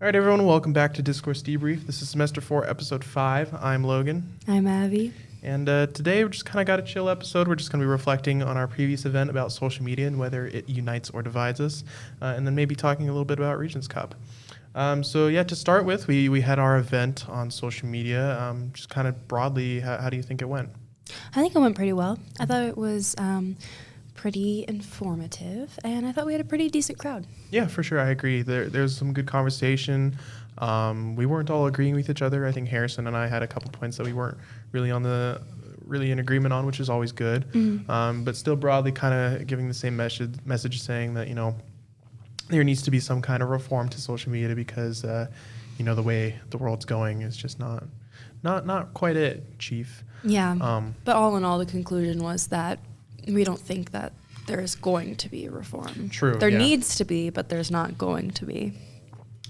All right, everyone, welcome back to Discourse Debrief. This is Semester 4, Episode 5. I'm Logan. I'm Abby. And today we just kind of got a chill episode. We're just going to be reflecting on our previous event about social media and whether it unites or divides us, and then maybe talking a little bit about Regents Cup. To start with, we had our event on social media. Just kind of broadly, how do you think it went? I think it went pretty well. I thought it was pretty informative, and I thought we had a pretty decent crowd. Yeah, for sure. I agree. There's some good conversation. We weren't all agreeing with each other. I think Harrison and I had a couple points that we weren't really in agreement on, which is always good. Mm-hmm. But still broadly kind of giving the same message saying that, there needs to be some kind of reform to social media because, the way the world's going is just not quite it, Chief. Yeah. But all in all, the conclusion was that we don't think that there is going to be a reform. True. There needs to be, but there's not going to be.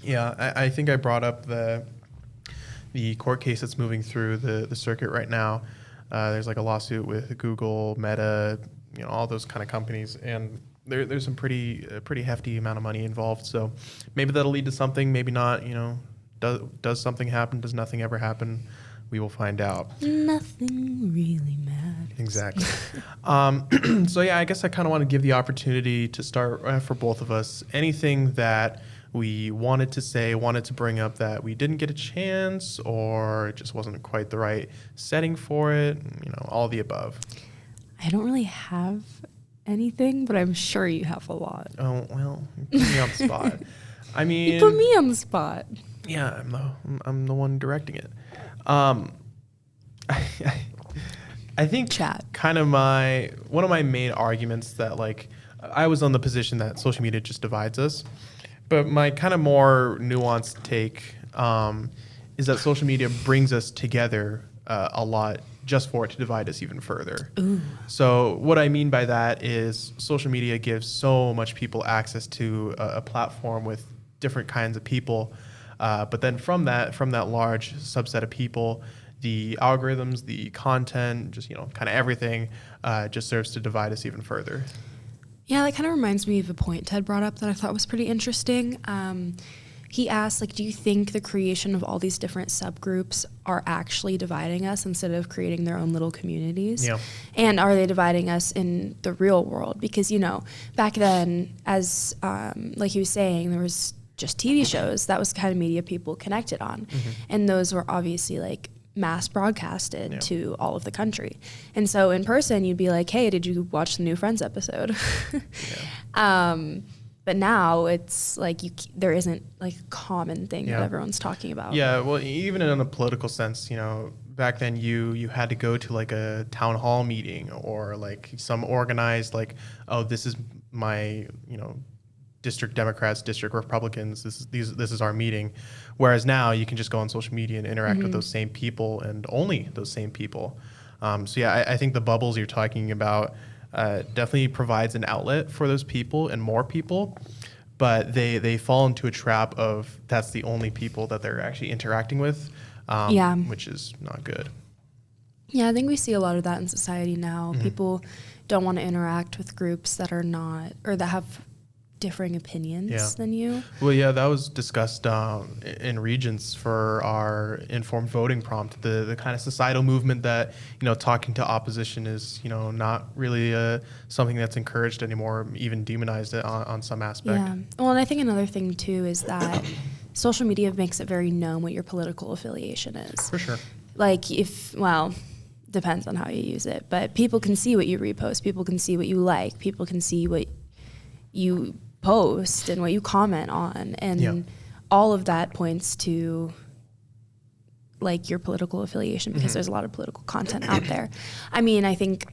Yeah, I think I brought up the court case that's moving through the circuit right now. There's like a lawsuit with Google, Meta, all those kind of companies, and there's some pretty hefty amount of money involved. So maybe that'll lead to something, maybe not. Does something happen? Does nothing ever happen? We will find out. Nothing really matters. Exactly. I guess I kind of want to give the opportunity to start for both of us. Anything that we wanted to say, wanted to bring up that we didn't get a chance, or it just wasn't quite the right setting for it, all the above. I don't really have anything, but I'm sure you have a lot. Oh, well, you put me on the spot. I mean, you put me on the spot. Yeah, I'm the one directing it. I think kind of one of my main arguments that I was on the position that social media just divides us, but my kind of more nuanced take is that social media brings us together a lot just for it to divide us even further. Ooh. So what I mean by that is social media gives so much people access to a platform with different kinds of people. But then from that large subset of people, the algorithms, the content, just, kind of everything just serves to divide us even further. Yeah, that kind of reminds me of a point Ted brought up that I thought was pretty interesting. He asked, do you think the creation of all these different subgroups are actually dividing us instead of creating their own little communities? Yeah. And are they dividing us in the real world? Because, back then, as like he was saying, there was just TV shows. That was the kind of media people connected on. Mm-hmm. And those were obviously mass broadcasted to all of the country. And so in person, you'd be like, hey, did you watch the new Friends episode? But now it's there isn't a common thing that everyone's talking about. Yeah, well, even in a political sense, back then you had to go to a town hall meeting or some organized this is my, district Democrats, district Republicans, this is our meeting. Whereas now you can just go on social media and interact with those same people and only those same people. I think the bubbles you're talking about definitely provides an outlet for those people and more people, but they fall into a trap of that's the only people that they're actually interacting with, which is not good. Yeah, I think we see a lot of that in society now. Mm-hmm. People don't want to interact with groups that are not, or that have differing opinions than you. Well, yeah, that was discussed in Regents for our informed voting prompt, the kind of societal movement that, talking to opposition is, not really something that's encouraged anymore, even demonized on some aspect. Yeah. Well, and I think another thing, too, is that social media makes it very known what your political affiliation is. For sure. Depends on how you use it, but people can see what you repost, people can see what you like, people can see what you post and what you comment on, and all of that points to your political affiliation because there's a lot of political content out there. I mean, I think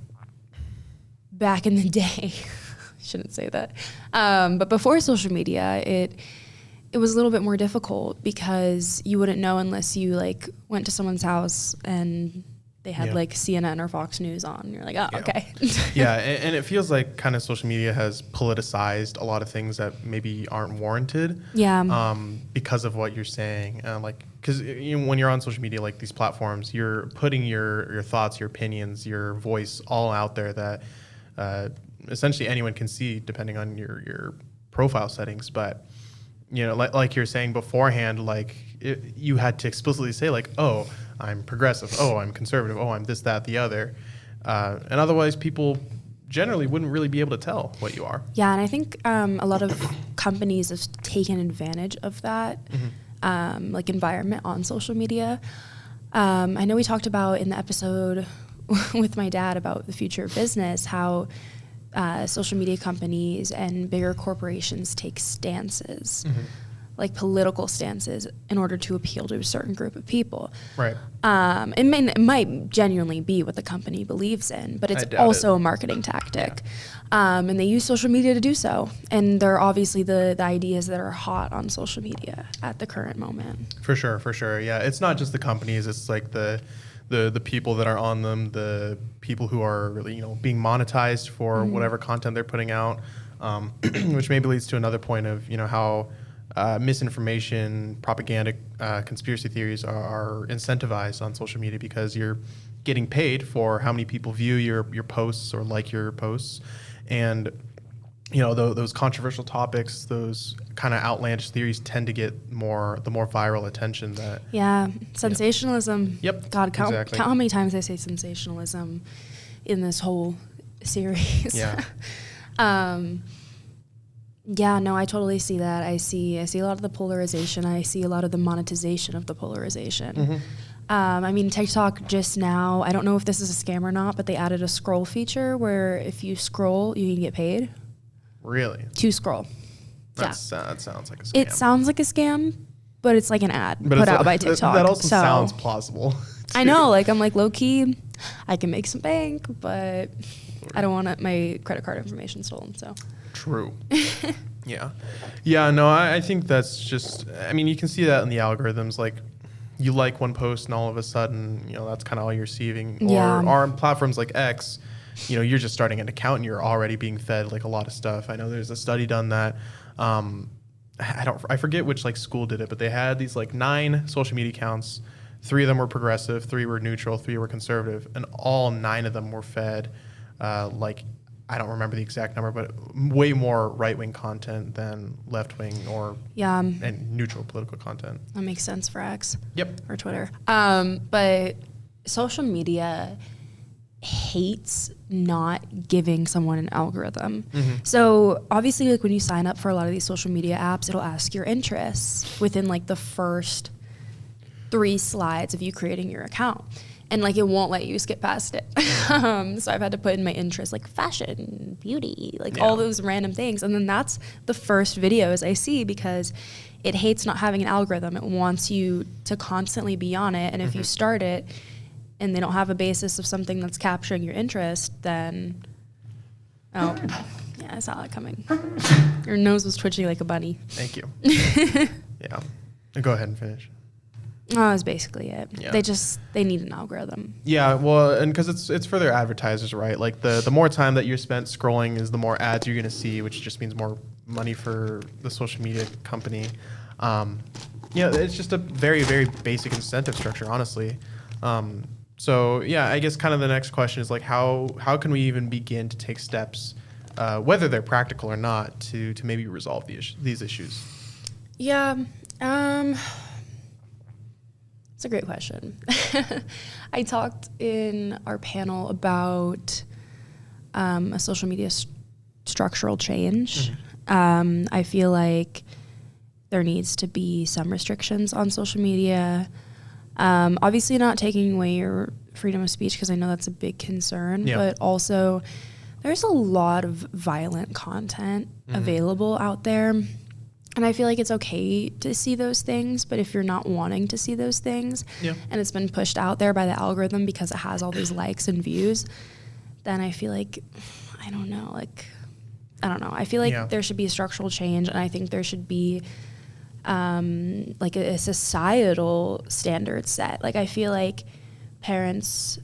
back in the day, I shouldn't say that, but before social media, it was a little bit more difficult because you wouldn't know unless you went to someone's house and they had CNN or Fox News on. You're like, oh, okay. Yeah, and it feels like kind of social media has politicized a lot of things that maybe aren't warranted. Yeah. Because of what you're saying, because when you're on social media, these platforms, you're putting your thoughts, your opinions, your voice all out there that essentially anyone can see, depending on your profile settings. But you know, like you're saying beforehand, like you had to explicitly say like, oh, I'm progressive, oh, I'm conservative, oh, I'm this, that, the other. And otherwise people generally wouldn't really be able to tell what you are. Yeah, and I think a lot of companies have taken advantage of that like environment on social media. I know we talked about in the episode with my dad about the future of business, how social media companies and bigger corporations take stances, like political stances, in order to appeal to a certain group of people. Right. It might genuinely be what the company believes in, but it's also a marketing tactic. Yeah. And they use social media to do so. And they're obviously the ideas that are hot on social media at the current moment. For sure. Yeah, it's not just the companies, it's like the people that are on them, the people who are really, you know, being monetized for whatever content they're putting out, which maybe leads to another point of, you know, how misinformation, propaganda, conspiracy theories are incentivized on social media because you're getting paid for how many people view your posts or like your posts. And, you know, those controversial topics, those kind of outlandish theories tend to get the more viral attention that... Yeah, sensationalism. Yep, God, count exactly. how many times I say sensationalism in this whole series. Yeah. Yeah, no, I totally see that. I see a lot of the polarization. I see a lot of the monetization of the polarization. I mean, TikTok just now, I don't know if this is a scam or not, but they added a scroll feature where if you scroll, you can get paid. Really? To scroll. That sounds like a scam. It sounds like a scam, but it's like an ad put out by TikTok. That also sounds plausible. I know, like I'm like low key, I can make some bank, but I don't want my credit card information stolen. So true. Yeah. No, I think that's just. I mean, you can see that in the algorithms. Like, you like one post, and all of a sudden, you know, that's kind of all you're receiving. Or on platforms like X, you know, you're just starting an account and you're already being fed like a lot of stuff. I know there's a study done that. I forget which like school did it, but they had these like 9 social media accounts. 3 of them were progressive, 3 were neutral, 3 were conservative, and all 9 of them were fed like, I don't remember the exact number, but way more right-wing content than left-wing or and neutral political content. That makes sense for X. Yep. Or Twitter. But social media hates not giving someone an algorithm. So obviously, like when you sign up for a lot of these social media apps, it'll ask your interests within like the first 3 slides of you creating your account. And like it won't let you skip past it. So I've had to put in my interests like fashion, beauty, like all those random things. And then that's the first videos I see because it hates not having an algorithm. It wants you to constantly be on it. And if you start it and they don't have a basis of something that's capturing your interest, then, oh, yeah, I saw that coming. Your nose was twitching like a bunny. Thank you. Yeah. Go ahead and finish. Oh, that's basically it. Yeah. They need an algorithm. Yeah, well, and because it's for their advertisers, right? Like the more time that you're spent scrolling is the more ads you're going to see, which just means more money for the social media company. Yeah, it's just a very, very basic incentive structure, honestly. So yeah, I guess kind of the next question is like how can we even begin to take steps, whether they're practical or not, to maybe resolve these issues? Yeah. It's a great question. I talked in our panel about a social media structural change. I feel like there needs to be some restrictions on social media. Obviously not taking away your freedom of speech, because I know that's a big concern, but also there's a lot of violent content available out there. And I feel like it's okay to see those things, but if you're not wanting to see those things, and it's been pushed out there by the algorithm because it has all these likes and views, then I feel like, I don't know. I feel like there should be a structural change, and I think there should be like a societal standard set. Like I feel like parents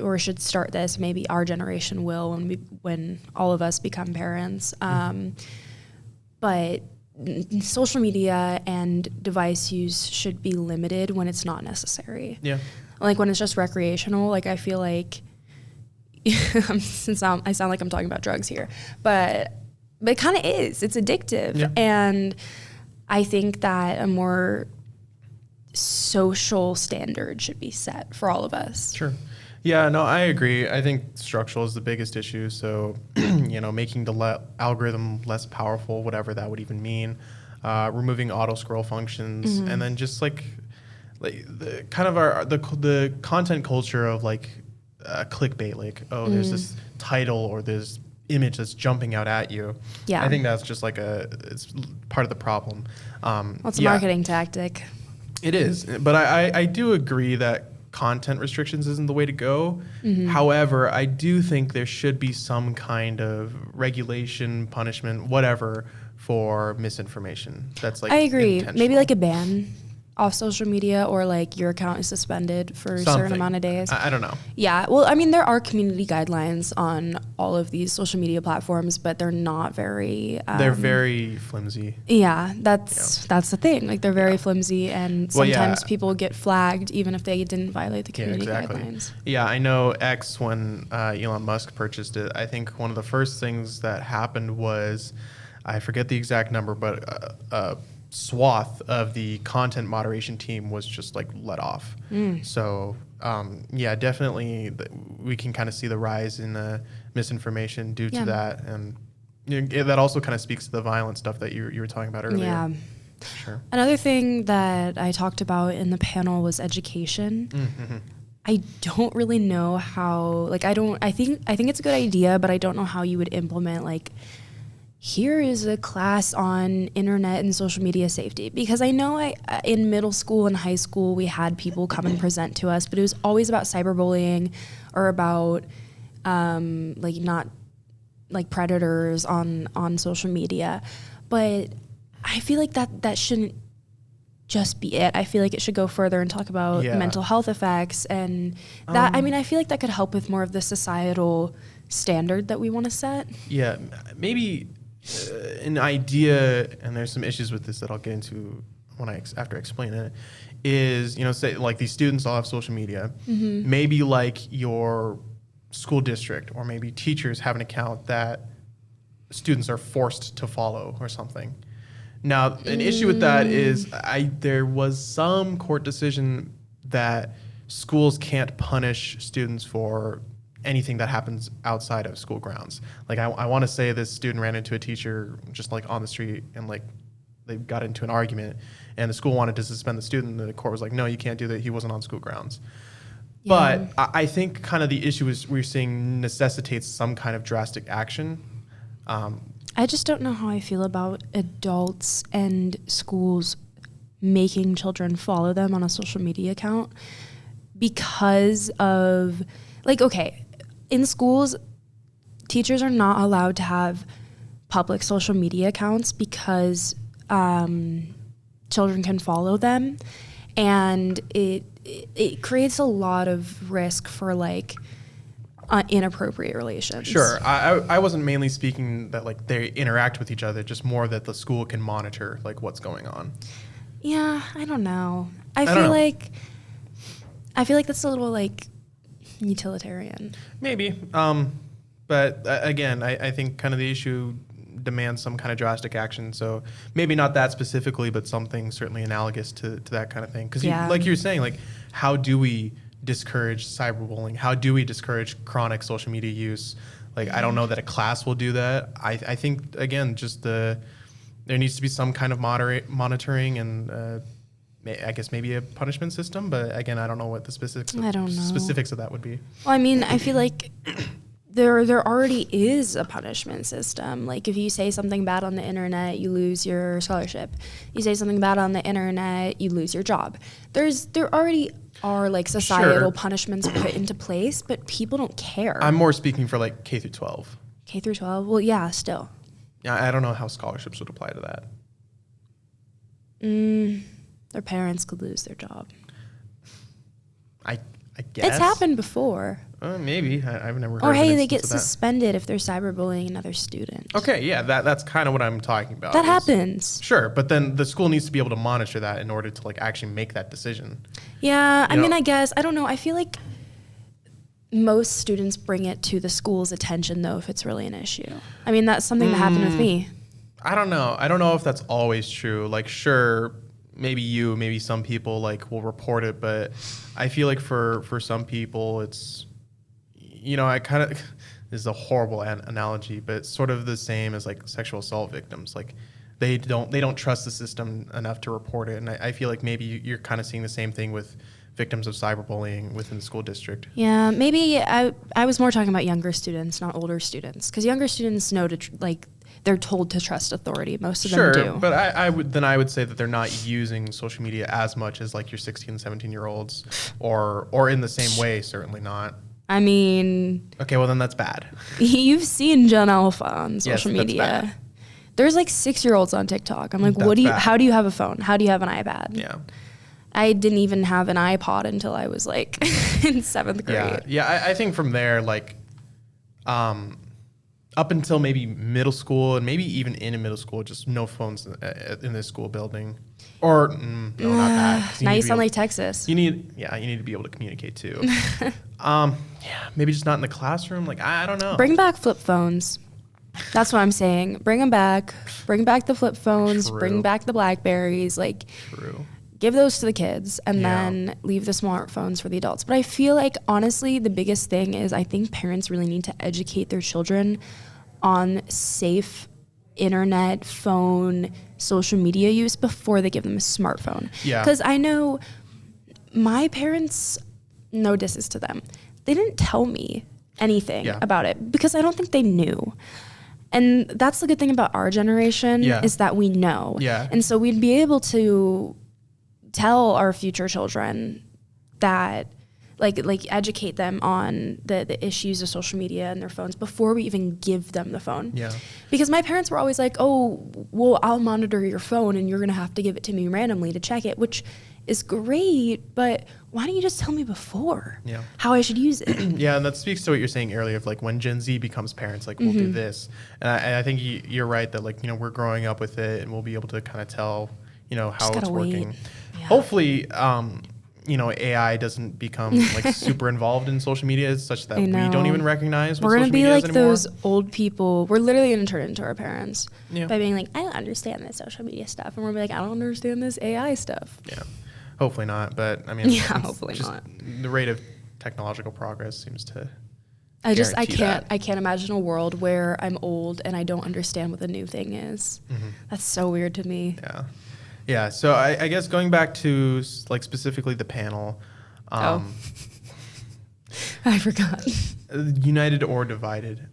or should start this, maybe our generation will when all of us become parents. But social media and device use should be limited when it's not necessary. Yeah. Like when it's just recreational, like I feel like I sound like I'm talking about drugs here, but it kind of is. It's addictive. And I think that a more social standard should be set for all of us. Sure. Yeah, no, I agree. I think structural is the biggest issue. So, making the algorithm less powerful, whatever that would even mean, removing auto scroll functions, and then just like the kind of the content culture of like clickbait, like, oh, there's this title or this image that's jumping out at you. Yeah. I think that's just like it's part of the problem. Well, it's a marketing tactic. It is, but I do agree that content restrictions isn't the way to go. However, I do think there should be some kind of regulation, punishment, whatever, for misinformation. That's like, I agree. Maybe like a ban off social media, or like your account is suspended for a certain amount of days. I don't know. Yeah. Well, I mean, there are community guidelines on all of these social media platforms, but they're not very... they're very flimsy. Yeah, that's the thing. Like, they're very flimsy, and sometimes people get flagged even if they didn't violate the community guidelines. Yeah, I know X, when Elon Musk purchased it, I think one of the first things that happened was, I forget the exact number, but swath of the content moderation team was just like let off. So definitely we can kind of see the rise in misinformation due to that, and that also kind of speaks to the violent stuff that you were talking about earlier. Yeah. Sure. Another thing that I talked about in the panel was education. I don't really know how, like, I think it's a good idea, but I don't know how you would implement, like, here is a class on internet and social media safety. Because I know in middle school and high school, we had people come and present to us, but it was always about cyberbullying or about not like predators on social media. But I feel like that shouldn't just be it. I feel like it should go further and talk about mental health effects, and that, I mean, I feel like that could help with more of the societal standard that we want to set. Yeah, maybe an idea, and there's some issues with this that I'll get into after I explain it, is, say like these students all have social media. Maybe like your school district or maybe teachers have an account that students are forced to follow or something. Now, an issue with that is there was some court decision that schools can't punish students for anything that happens outside of school grounds. Like, I want to say this student ran into a teacher just like on the street, and like they got into an argument, and the school wanted to suspend the student, and the court was like, no, you can't do that. He wasn't on school grounds. Yeah. But I think kind of the issue is we're seeing necessitates some kind of drastic action. I just don't know how I feel about adults and schools making children follow them on a social media account because of, like, okay, in schools, teachers are not allowed to have public social media accounts because children can follow them, and it creates a lot of risk for, like, inappropriate relations. Sure. I wasn't mainly speaking that like they interact with each other, just more that the school can monitor like what's going on. Yeah, I don't know. I feel like that's a little like utilitarian. Maybe. But again, I think kind of the issue demands some kind of drastic action. So maybe not that specifically, but something certainly analogous to that kind of thing. Because like you were saying, like, how do we discourage cyberbullying? How do we discourage chronic social media use? Like, I don't know that a class will do that. I think, again, just there needs to be some kind of monitoring and I guess maybe a punishment system. But again, I don't know what the specifics of that would be. Well, I mean, I feel like there already is a punishment system. Like, if you say something bad on the internet, you lose your scholarship. You say something bad on the internet, you lose your job. There already are like societal punishments put into place, but people don't care. I'm more speaking for like K through 12. K through 12? Well, yeah, still. Yeah, I don't know how scholarships would apply to that. Their parents could lose their job. I guess. It's happened before. Maybe. I've never heard or, of hey, an they get instance of that. suspended if they're cyberbullying another student. Okay, yeah, that's kind of what I'm talking about. That happens. Sure, but then the school needs to be able to monitor that in order to like actually make that decision. Yeah, I mean, I guess. I don't know. I feel like most students bring it to the school's attention, though, if it's really an issue. I mean, that's something that happened with me. I don't know. I don't know if that's always true. Like, sure, maybe some people like will report it, but I feel like for some people, it's, I kind of, this is a horrible analogy, but it's sort of the same as like sexual assault victims. Like, they don't trust the system enough to report it, and I feel like maybe you're kind of seeing the same thing with victims of cyberbullying within the school district. Yeah, maybe I was more talking about younger students, not older students, because younger students know they're told to trust authority. Most of them do. But I would say that they're not using social media as much as like your 16 and 17-year-olds, or in the same way, certainly not. I mean, okay, well then that's bad. You've seen Gen Alpha on social media. Bad. There's like 6-year-olds on TikTok. I'm like, how do you have a phone? How do you have an iPad? Yeah. I didn't even have an iPod until I was like in 7th grade. Yeah. I think from there, like, up until maybe middle school, and maybe even in a middle school, just no phones in this school building. Or no, not that. Now you sound like Texas. You need to be able to communicate too. Maybe just not in the classroom. Like, I don't know. Bring back flip phones. That's what I'm saying. Bring them back. Bring back the flip phones. True. Bring back the Blackberries. Like, true. Give those to the kids and then leave the smartphones for the adults. But I feel like, honestly, the biggest thing is I think parents really need to educate their children on safe internet, phone, social media use before they give them a smartphone. Yeah. Because I know my parents, no disses to them, they didn't tell me anything about it because I don't think they knew. And that's the good thing about our generation is that we know. Yeah. And so we'd be able to tell our future children that, like educate them on the issues of social media and their phones before we even give them the phone. Yeah. Because my parents were always like, oh, well, I'll monitor your phone and you're going to have to give it to me randomly to check it, which is great, but why don't you just tell me before how I should use it? Yeah, and that speaks to what you're saying earlier of like when Gen Z becomes parents, like we'll do this. And I think you're right that like, we're growing up with it and we'll be able to kind of tell, how it's working. Yeah. Hopefully, AI doesn't become like super involved in social media such that we don't even recognize what social media is anymore. We're going to be like those old people. We're literally going to turn into our parents by being like, I don't understand this social media stuff. And we're like, I don't understand this AI stuff. Yeah. Hopefully not. But I mean, hopefully not. The rate of technological progress seems to I can't imagine a world where I'm old and I don't understand what the new thing is. Mm-hmm. That's so weird to me. Yeah. So I guess going back to like specifically the panel. I forgot. United or divided.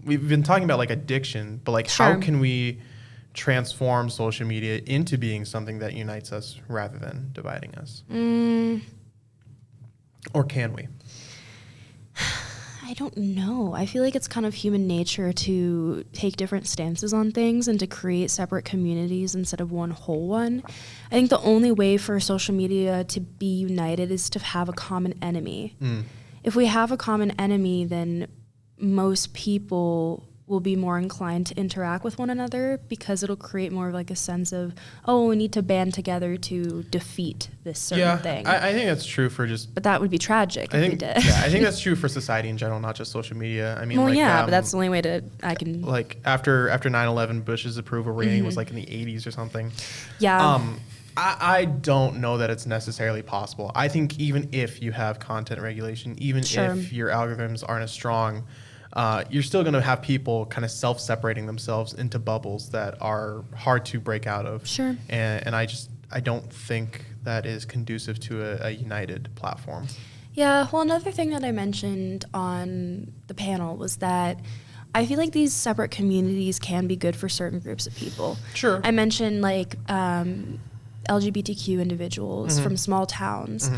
We've been talking about like addiction, but like how can we transform social media into being something that unites us rather than dividing us? Or can we? I don't know. I feel like it's kind of human nature to take different stances on things and to create separate communities instead of one whole one. I think the only way for social media to be united is to have a common enemy. If we have a common enemy, then most people will be more inclined to interact with one another because it'll create more of like a sense of, oh, we need to band together to defeat this certain thing. I think that's true for But that would be tragic if we did. I think that's true for society in general, not just social media. I mean, but that's the only way Like after 9/11, Bush's approval rating was like in the 80s or something. Yeah. I don't know that it's necessarily possible. I think even if you have content regulation, even if your algorithms aren't as strong, you're still going to have people kind of self-separating themselves into bubbles that are hard to break out of. Sure. And I don't think that is conducive to a united platform. Yeah. Well, another thing that I mentioned on the panel was that I feel like these separate communities can be good for certain groups of people. Sure. I mentioned like LGBTQ individuals from small towns.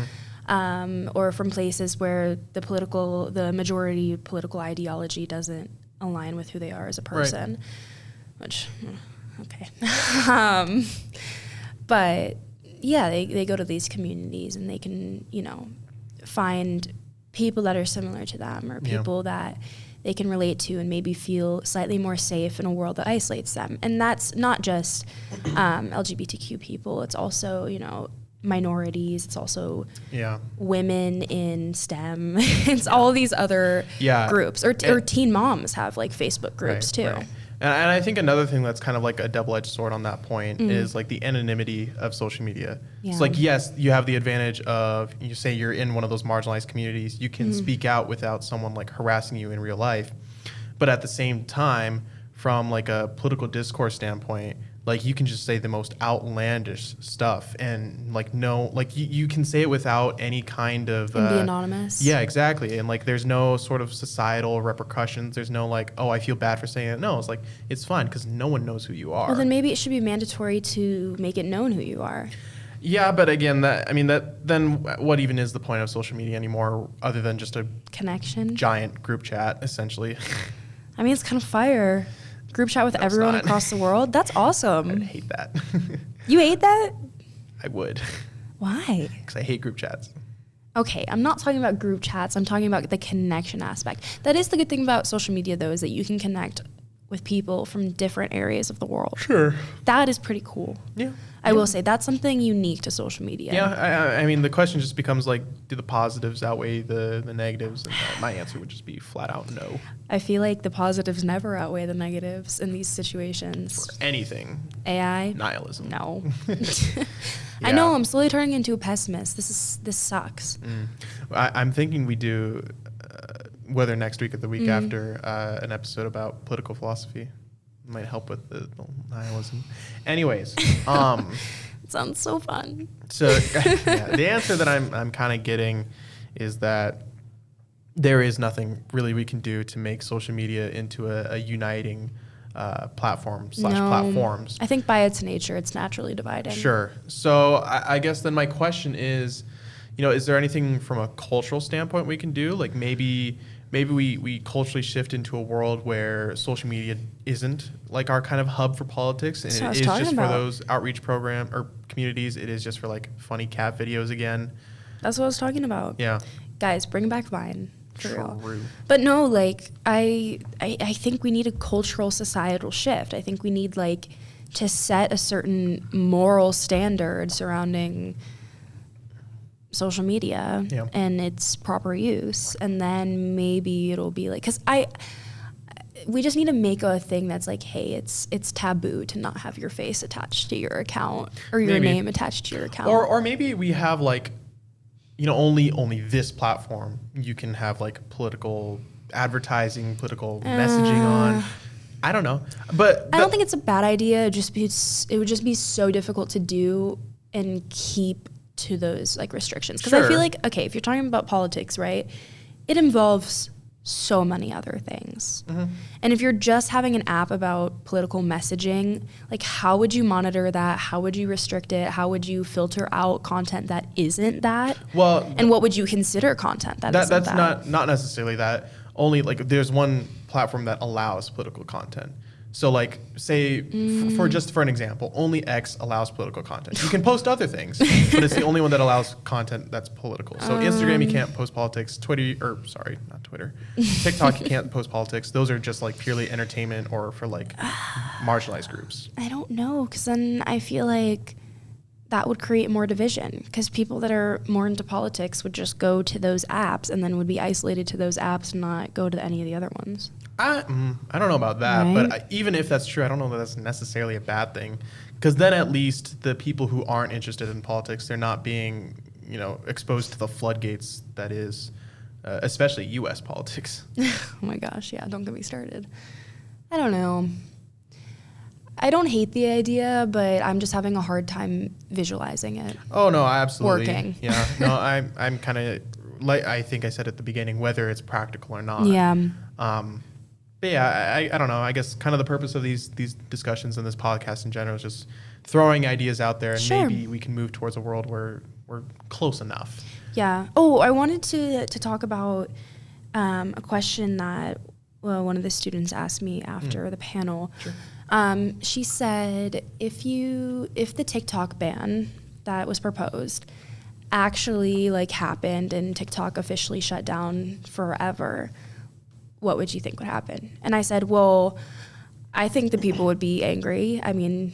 Or from places where the majority political ideology doesn't align with who they are as a person, which, okay. But yeah, they go to these communities and they can, find people that are similar to them or people that they can relate to and maybe feel slightly more safe in a world that isolates them. And that's not just LGBTQ people. It's also, minorities. It's also women in STEM. It's all these other groups. Or teen moms have like Facebook groups too. Right. And I think another thing that's kind of like a double-edged sword on that point is like the anonymity of social media. Yeah. It's like, yes, you have the advantage of, you say you're in one of those marginalized communities, you can speak out without someone like harassing you in real life. But at the same time, from like a political discourse standpoint, like you can just say the most outlandish stuff and like you can say it without any kind of And be anonymous. Yeah, exactly. And like there's no sort of societal repercussions. There's no like, oh, I feel bad for saying it. No, it's like it's fine because no one knows who you are. Well, then maybe it should be mandatory to make it known who you are. Yeah, but again, then what even is the point of social media anymore other than just a Connection. giant group chat essentially? I mean, it's kind of fire. Group chat with No, it's everyone not. across the world. That's awesome. I hate that. You hate that? I would, Why? because I hate group chats. Okay, I'm not talking about group chats. I'm talking about the connection aspect. That is the good thing about social media, though, is that you can connect with people from different areas of the world. Sure. That is pretty cool. Yeah. I will say that's something unique to social media. Yeah, I mean, the question just becomes like, do the positives outweigh the negatives? And my answer would just be flat out no. I feel like the positives never outweigh the negatives in these situations. For anything. AI? Nihilism. No. Yeah. I know, I'm slowly turning into a pessimist. This sucks. I'm thinking we do, whether next week or the week after, an episode about political philosophy. Might help with the nihilism. Anyways, It sounds so fun. so yeah, the answer that I'm kind of getting is that there is nothing really we can do to make social media into a uniting platform / platforms. I think by its nature, it's naturally dividing. Sure. So I guess then my question is, is there anything from a cultural standpoint we can do? Like maybe we culturally shift into a world where social media isn't like our kind of hub for politics, and it is just for those outreach program or communities. It is just for like funny cat videos again. That's what I was talking about. Yeah. Guys, bring back Vine. For real. True. But no, like I think we need a cultural societal shift. I think we need like to set a certain moral standard surrounding social media and its proper use, and then maybe it'll be like, because we just need to make a thing that's like, hey, it's taboo to not have your face attached to your account or your name attached to your account, or maybe we have like, only this platform you can have like political advertising, political messaging on. I don't know, but I don't think it's a bad idea. It would just be so difficult to do and keep to those like restrictions, because I feel like, okay, if you're talking about politics, right, it involves so many other things. And if you're just having an app about political messaging, like how would you monitor that? How would you restrict it? How would you filter out content that isn't that? Well, and what would you consider content that's not necessarily that. Only like there's one platform that allows political content. So like say for an example, only X allows political content. You can post other things, but it's the only one that allows content that's political. So Instagram, you can't post politics. Not Twitter. TikTok, you can't post politics. Those are just like purely entertainment or for like marginalized groups. I don't know, because then I feel like that would create more division, because people that are more into politics would just go to those apps and then would be isolated to those apps and not go to any of the other ones. I don't know about that, right? but even if that's true, I don't know that that's necessarily a bad thing, because then at least the people who aren't interested in politics, they're not being, exposed to the floodgates that is, especially U.S. politics. Oh my gosh, yeah, don't get me started. I don't know. I don't hate the idea, but I'm just having a hard time visualizing it. Oh no, absolutely. Working. Yeah, no, I'm kind of like I think I said at the beginning, whether it's practical or not. Yeah. But yeah, I don't know. I guess kind of the purpose of these discussions and this podcast in general is just throwing ideas out there, and Sure. maybe we can move towards a world where we're close enough. Yeah. Oh, I wanted to talk about a question that one of the students asked me after the panel. Sure. She said, if the TikTok ban that was proposed actually like happened and TikTok officially shut down forever, what would you think would happen? And I said, well, I think the people would be angry. I mean,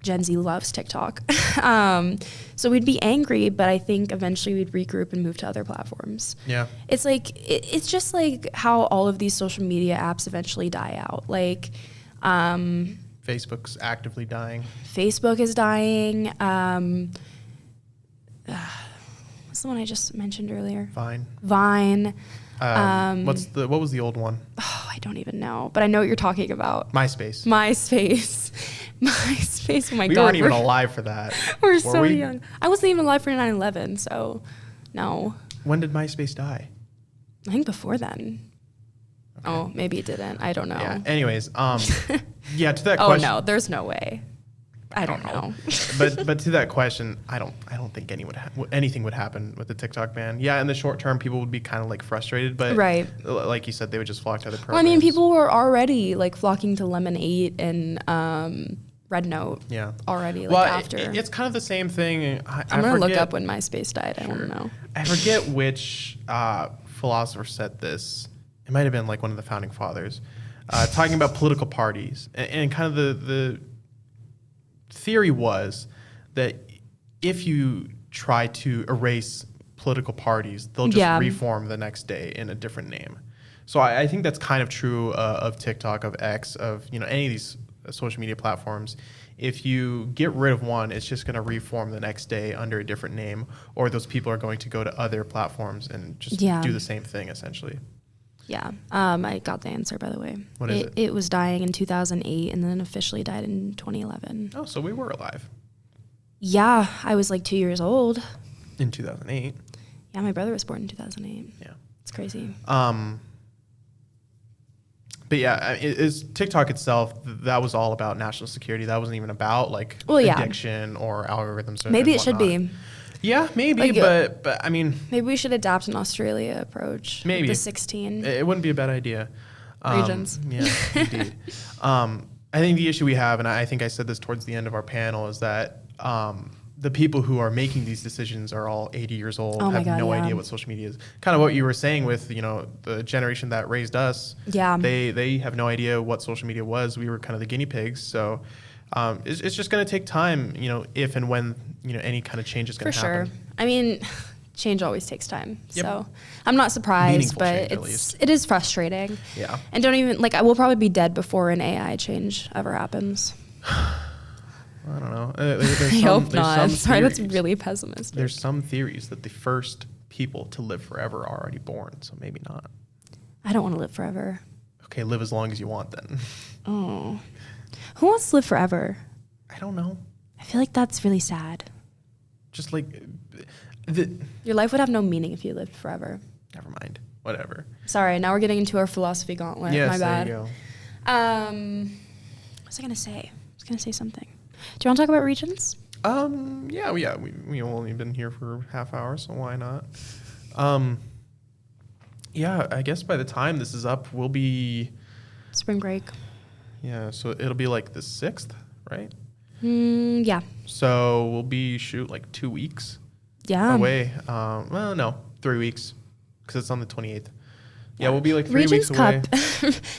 Gen Z loves TikTok. So we'd be angry, but I think eventually we'd regroup and move to other platforms. Yeah. It's like, it's just like how all of these social media apps eventually die out. Like, Facebook's actively dying. Facebook is dying. What's the one I just mentioned earlier? Vine. What was the old one? Oh, I don't even know, but I know what you're talking about. MySpace. Oh my God. We weren't even alive for that. We're so young. I wasn't even alive for 9/11, so no. When did MySpace die? I think before then. Okay. Oh, maybe it didn't. I don't know. Yeah. Anyways, yeah, to that question. question. Oh no, there's no way. I don't know. but to that question, I don't think anything would happen with the TikTok ban. Yeah, in the short term, people would be kind of like frustrated, but right. Like you said, they would just flock to other programs. Well, I mean, people were already like flocking to Lemon 8 and Red Note. Yeah. Already. Well, after. It's kind of the same thing. I'm gonna look up when MySpace died. Sure. I want to know. I forget which philosopher said this. It might have been like one of the founding fathers, talking about political parties and kind of the theory was that if you try to erase political parties, they'll just reform the next day in a different name. So I think that's kind of true of TikTok, of X, of any of these social media platforms. If you get rid of one, it's just going to reform the next day under a different name, or those people are going to go to other platforms and just do the same thing essentially. Yeah, I got the answer, by the way. What is it? It was dying in 2008 and then officially died in 2011. Oh, so we were alive. Yeah, I was like 2 years old. In 2008? Yeah, my brother was born in 2008. Yeah. It's crazy. But yeah, is TikTok itself, that was all about national security. That wasn't even about addiction or algorithms. Maybe it should be. Yeah, maybe, but I mean... Maybe we should adopt an Australia approach. Maybe. The 16. It wouldn't be a bad idea. Regions. Yeah, indeed. I think the issue we have, and I think I said this towards the end of our panel, is that the people who are making these decisions are all 80 years old, have no idea what social media is. Kind of what you were saying with, the generation that raised us. Yeah. They have no idea what social media was. We were kind of the guinea pigs. So it's just going to take time, if and when, any kind of change is going to happen. For sure. I mean, change always takes time. Yep. So I'm not surprised, but it is frustrating. Yeah. And don't even, I will probably be dead before an AI change ever happens. I don't know. I hope not. Sorry, that's really pessimistic. There's some theories that the first people to live forever are already born, so maybe not. I don't want to live forever. Okay, live as long as you want then. Oh. Who wants to live forever? I don't know. I feel like that's really sad. Just your life would have no meaning if you lived forever. Never mind. Whatever. Sorry, now we're getting into our philosophy gauntlet. Yes, my bad. There you go. What was I going to say? I was going to say something. Do you want to talk about regions? Yeah. We've only been here for half hour, so why not? Yeah, I guess by the time this is up, we'll be... Spring break. Yeah, so it'll be like the 6th, right? Yeah. So we'll be 2 weeks away. Well, no, 3 weeks, because it's on the 28th. Yeah, we'll be 3 weeks away.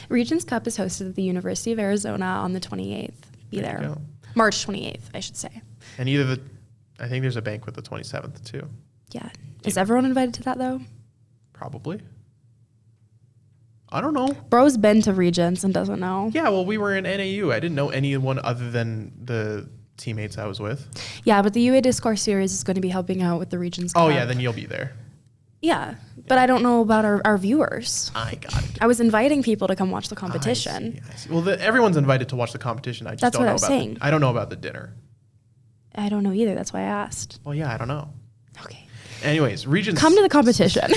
Regions Cup is hosted at the University of Arizona on the 28th. Be there. March 28th, I should say. And I think there's a banquet the 27th too. Yeah. Is everyone invited to that though? Probably. I don't know. Bro's been to Regions and doesn't know. Yeah, well, we were in NAU. I didn't know anyone other than the teammates I was with. Yeah, but the UA Discourse Series is going to be helping out with the Regions Cup. Oh, yeah, then you'll be there. Yeah, but I don't know about our viewers. I got it. I was inviting people to come watch the competition. I see. Well, everyone's invited to watch the competition. I just That's don't what know I was saying. I don't know about the dinner. I don't know either. That's why I asked. Well, yeah, I don't know. Okay. Anyways, Regions... Come to the competition.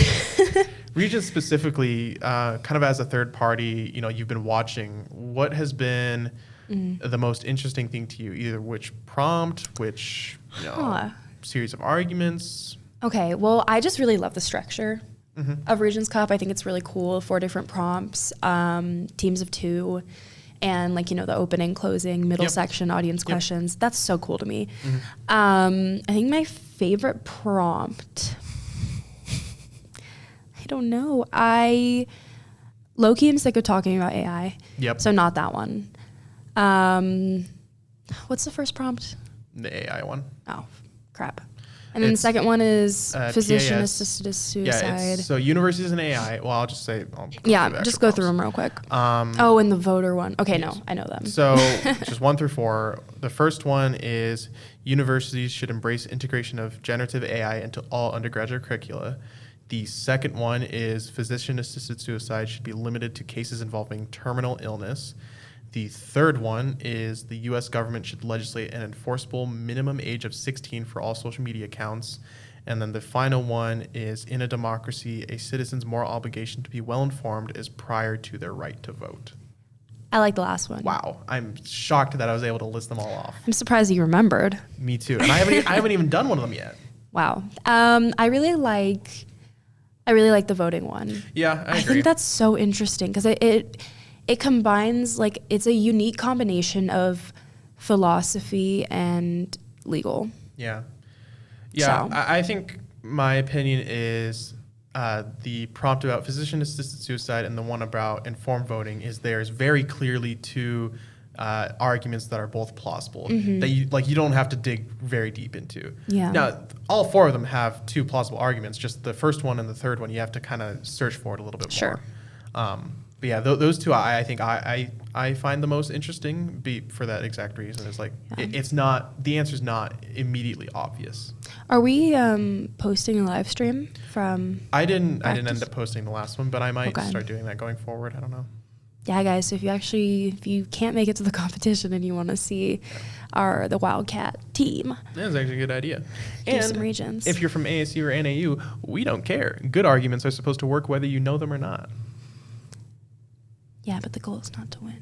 Regions specifically, kind of as a third party, you've been watching. What has been the most interesting thing to you? Either which prompt, which series of arguments? Okay, well, I just really love the structure of Regions Cup. I think it's really cool. 4 different prompts, teams of 2, and the opening, closing, middle section, audience questions. That's so cool to me. I think my favorite prompt... I don't know. Low-key am sick of talking about AI. Yep. So not that one. What's the first prompt? The AI one. Oh, crap. And then the second one is physician PAS. assisted suicide. So universities and AI. Well, I'll just say. Just go through them real quick. And the voter one. Okay, yes. No, I know them. So just 1 through 4. The first one is universities should embrace integration of generative AI into all undergraduate curricula. The second one is physician assisted suicide should be limited to cases involving terminal illness. The third one is the U.S. government should legislate an enforceable minimum age of 16 for all social media accounts. And then the final one is, in a democracy, a citizen's moral obligation to be well informed is prior to their right to vote. I like the last one. Wow, I'm shocked that I was able to list them all off. I'm surprised you remembered. Me too, and I haven't even done one of them yet. Wow, I really like the voting one. Yeah, I agree. I think that's so interesting because it combines, like, it's a unique combination of philosophy and legal. Yeah. So. I think my opinion is the prompt about physician-assisted suicide and the one about informed voting is there's very clearly two arguments that are both plausible that you don't have to dig very deep into. Yeah. Now, all 4 of them have 2 plausible arguments. Just the first one and the third one, you have to kind of search for it a little bit more. But yeah, those 2 I think I find the most interesting for that exact reason. It's like it's not, the answer's not immediately obvious. Are we posting a live stream from I didn't practice? end up posting the last one, but I might start doing that going forward. I don't know. Yeah, guys, so if you can't make it to the competition and you want to see the Wildcat team, That's actually a good idea. do some regions. If you're from ASU or NAU, we don't care. Good arguments are supposed to work whether you know them or not. Yeah, but the goal is not to win.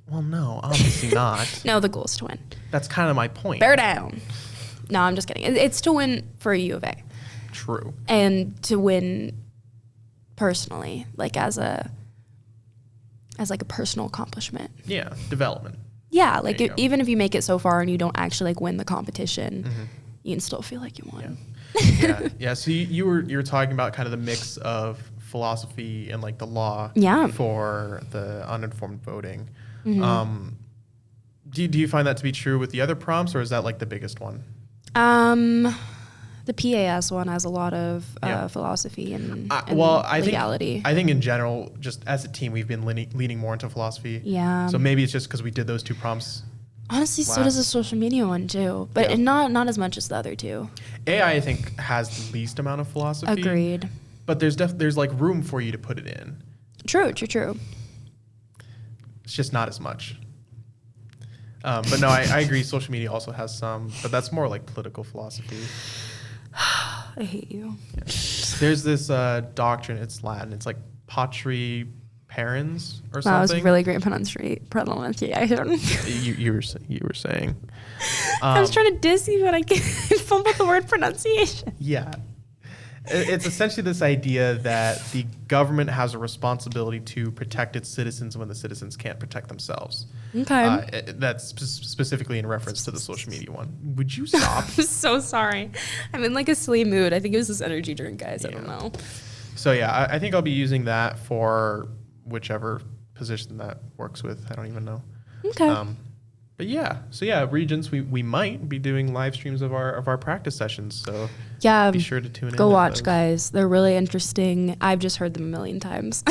Well, no, obviously not. No, the goal is to win. That's kind of my point. Bear down. No, I'm just kidding. It's to win for U of A. True. And to win personally, like as a personal accomplishment. Yeah, development. Yeah, like even if you make it so far and you don't actually like win the competition, you can still feel like you won. Yeah. So you were talking about kind of the mix of philosophy and like the law for the uninformed voting. Do you find that to be true with the other prompts, or is that like the biggest one? The PAS one has a lot of philosophy and legality. I think in general, just as a team, we've been leaning more into philosophy. Yeah. So maybe it's just because we did those 2 prompts. Honestly, so does the social media one too, but not as much as the other 2. AI, I think, has the least amount of philosophy. Agreed. But there's like room for you to put it in. True. It's just not as much. But no, I agree. Social media also has some, but that's more like political philosophy. I hate you. Yeah. There's this doctrine. It's Latin. It's like patri parens or something. That was really great pronunciation. You were saying. I was trying to diss you, but I fumbled the word pronunciation. Yeah. It's essentially this idea that the government has a responsibility to protect its citizens when the citizens can't protect themselves. Okay. That's specifically in reference to the social media one. Would you stop? I'm so sorry. I'm in like a silly mood. I think it was this energy drink, guys. I don't know. So yeah, I think I'll be using that for whichever position that works with. I don't even know. Okay. But yeah, so yeah, Regents, we might be doing live streams of our practice sessions. So yeah, be sure to tune in. Go watch, guys. They're really interesting. I've just heard them a million times.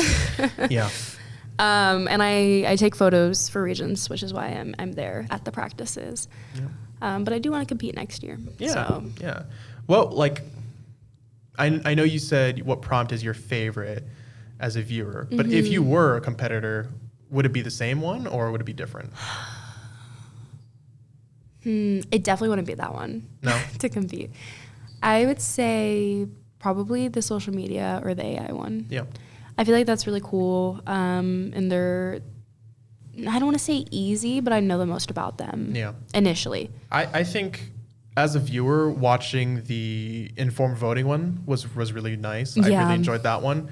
Yeah. And I take photos for Regents, which is why I'm there at the practices. Yeah. But I do want to compete next year. Yeah. So. Yeah. Well, like, I know you said what prompt is your favorite as a viewer, but if you were a competitor, would it be the same one or would it be different? It definitely wouldn't be that one. No. To compete. I would say probably the social media or the AI one. Yeah. I feel like that's really cool. And they're, I don't want to say easy, but I know the most about them. Yeah. Initially. I think as a viewer, watching the informed voting one was really nice. I really enjoyed that one.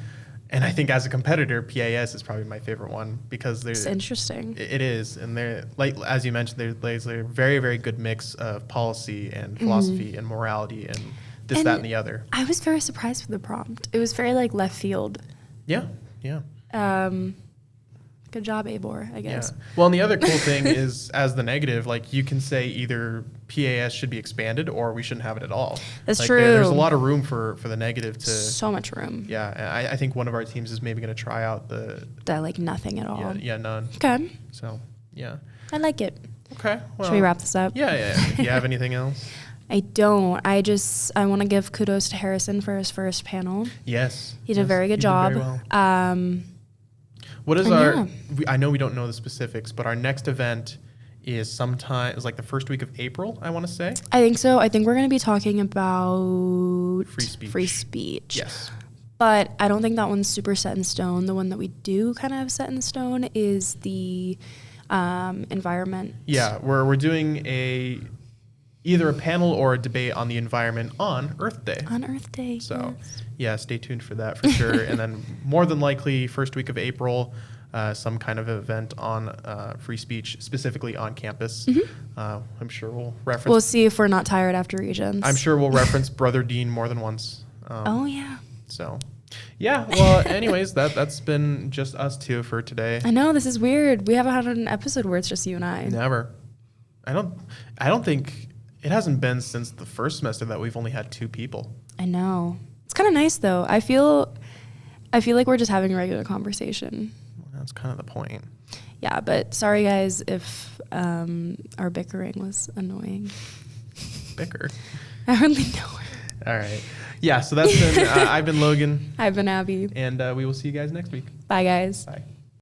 And I think as a competitor, PAS is probably my favorite one because it's interesting. It is, and they're like as you mentioned, there's a very, very good mix of policy and philosophy and morality and this, that, and the other. I was very surprised with the prompt. It was very like left field. Yeah. Good job, Abor, I guess. Yeah. Well, and the other cool thing is, as the negative, like you can say either PAS should be expanded or we shouldn't have it at all. That's like true. There's a lot of room for the negative to. So much room. Yeah, I think one of our teams is maybe going to try out That like nothing at all. Yeah, none. Okay. So, yeah. I like it. Okay. Well, Should we wrap this up? Yeah. Do you have anything else? I don't. I want to give kudos to Harrison for his first panel. Yes. He did a very good job. Very well. What is yeah. I know we don't know the specifics, but our next event is like the first week of April, I want to say. I think so. I think we're going to be talking about free speech. Yes. But I don't think that one's super set in stone. The one that we do kind of have set in stone is the environment. Yeah, we're doing either a panel or a debate on the environment on Earth Day. On Earth Day. So, yes. Yeah, stay tuned for that for sure. And then more than likely, first week of April, some kind of event on free speech, specifically on campus. Mm-hmm. I'm sure we'll reference. We'll see if we're not tired after Regents. I'm sure we'll reference Brother Dean more than once. Oh, yeah. So, yeah. Well, anyways, that's been just us two for today. I know, this is weird. We haven't had an episode where it's just you and I. Never. I don't think it hasn't been since the first semester that we've only had 2 people. I know. It's kind of nice though. I feel like we're just having a regular conversation. Well, that's kind of the point. Yeah, but sorry guys if our bickering was annoying. Bicker. I hardly know her. All right. Yeah, so that's been, I've been Logan. I've been Abby. And we will see you guys next week. Bye guys. Bye.